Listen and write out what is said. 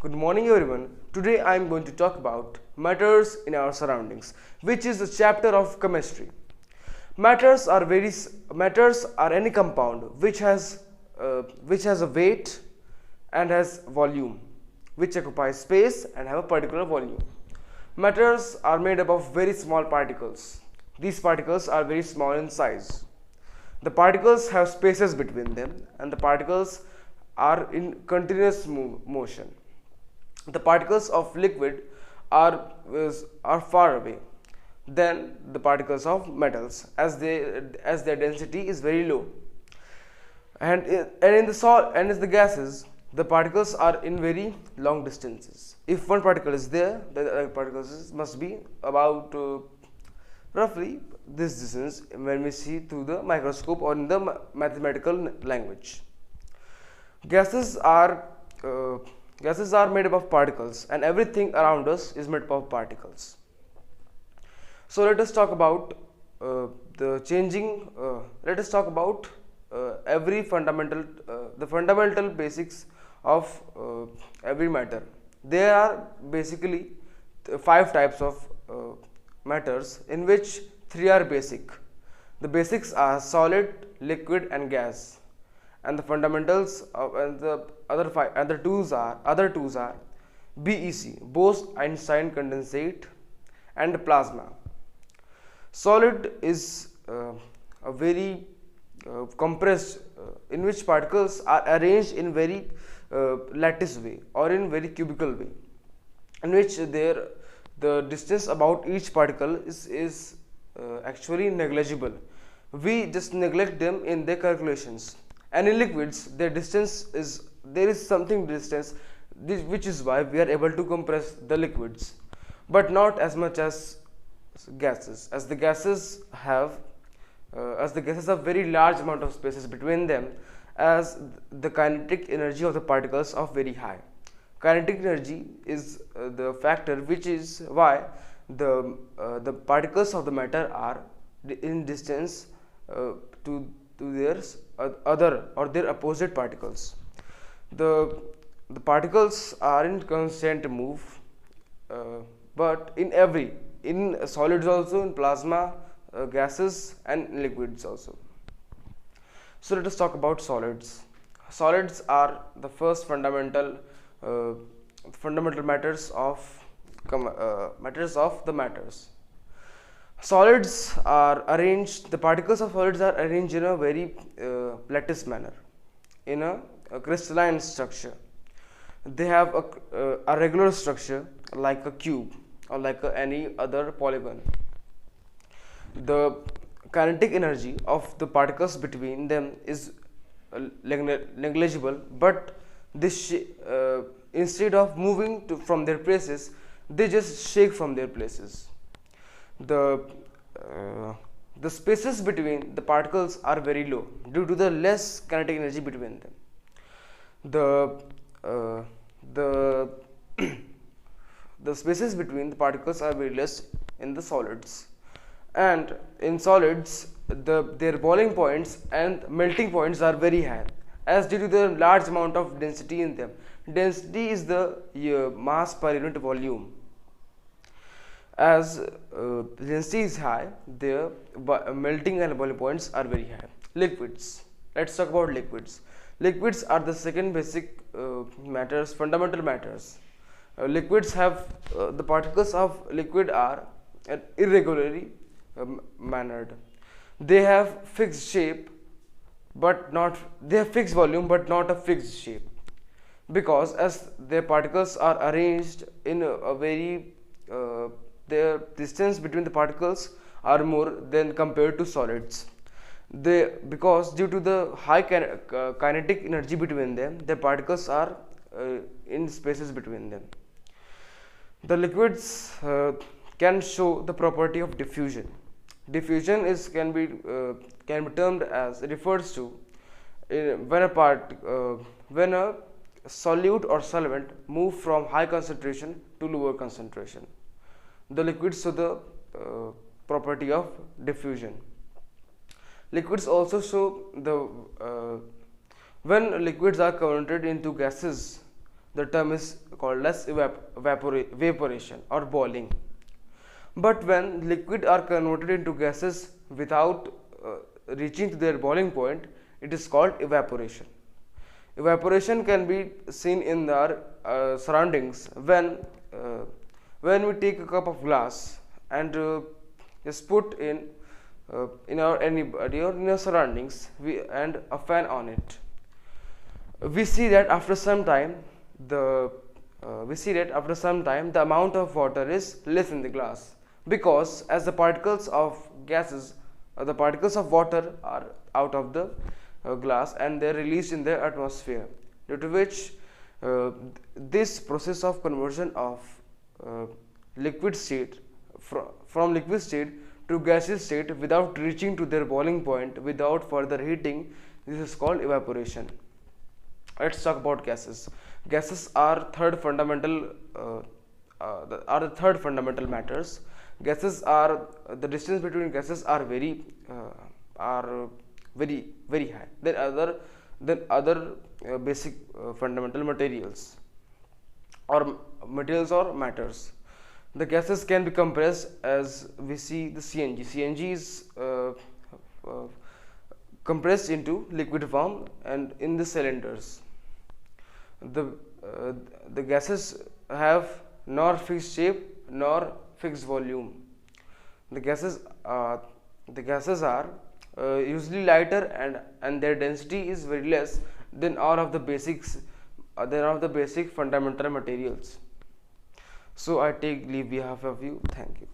Good morning everyone. Today I am going to talk about matters in our surroundings, which is a chapter of chemistry. Matters are any compound which has a weight and has volume, which occupies space and have a particular volume. Matters are made up of very small particles. These particles are very small in size. The particles have spaces between them and the particles are in continuous motion. The particles of liquid are far away than the particles of metals as their density is very low. And in the gases, the particles are in very long distances. If one particle is there, the other particles must be about roughly this distance when we see through the microscope or in the mathematical language. Gases are made up of particles, and everything around us is made up of particles. So let us talk about let us talk about the fundamental basics of every matter. There are basically five types of matters, in which three are basic. The basics are solid, liquid, and gas, and the fundamentals and the other twos are BEC, Bose-Einstein condensate, and plasma. Solid is a very compressed, in which particles are arranged in very lattice way or in very cubical way, in which the distance about each particle is actually negligible. We just neglect them in their calculations. And in liquids, there is something distance, which is why we are able to compress the liquids, but not as much as gases, as the gases have very large amount of spaces between them, as the kinetic energy of the particles are very high. Kinetic energy is the factor which is why the particles of the matter are in distance to their other or their opposite particles. The particles are in constant move, but in solids also, in plasma, gases, and liquids also. So let us talk about solids. Solids are the first fundamental matters of the matters. Solids are arranged. The particles of solids are arranged in a very lattice manner, in a crystalline structure. They have a regular structure like a cube or like any other polygon. The kinetic energy of the particles between them is negligible, but instead of moving from their places, they just shake from their places. The spaces between the particles are very low due to the less kinetic energy between them. The spaces between the particles are very less in the solids, and in solids their boiling points and melting points are very high, as due to the large amount of density in them. Density is the mass per unit volume. As density is high, their melting and boiling points are very high. Liquids. Let's talk about liquids. Liquids are the second basic fundamental matters. Liquids have the particles of liquid are irregularly mannered. They have fixed shape, they have fixed volume but not a fixed shape, because as their particles are arranged in a very their distance between the particles are more than compared to solids. Because due to the high kinetic energy between them, the particles are in spaces between them. The liquids can show the property of diffusion. Diffusion can be termed as refers to when a solute or solvent move from high concentration to lower concentration. The liquids show the property of diffusion. Liquids also show when liquids are converted into gases, the term is called as evaporation or boiling. But when liquid are converted into gases without reaching to their boiling point, it is called evaporation. Evaporation can be seen in our surroundings when we take a cup of glass and just put in our anybody or in our surroundings and a fan on it. We see that after some time the amount of water is less in the glass, because as the particles of gases the particles of water are out of the glass and they are released in the atmosphere, due to which this process of conversion of liquid state from liquid state to gaseous state without reaching to their boiling point without further heating, this is called evaporation. Let's talk about gases. Gases are third fundamental the third fundamental matters. Gases are the distance between gases are very very high than other basic fundamental materials or matters. The gases can be compressed, as we see the CNG. CNG is compressed into liquid form and in the cylinders. The gases have nor fixed shape nor fixed volume. The gases are usually lighter and their density is very less than all of the basic fundamental materials. So I take leave behalf of you. Thank you.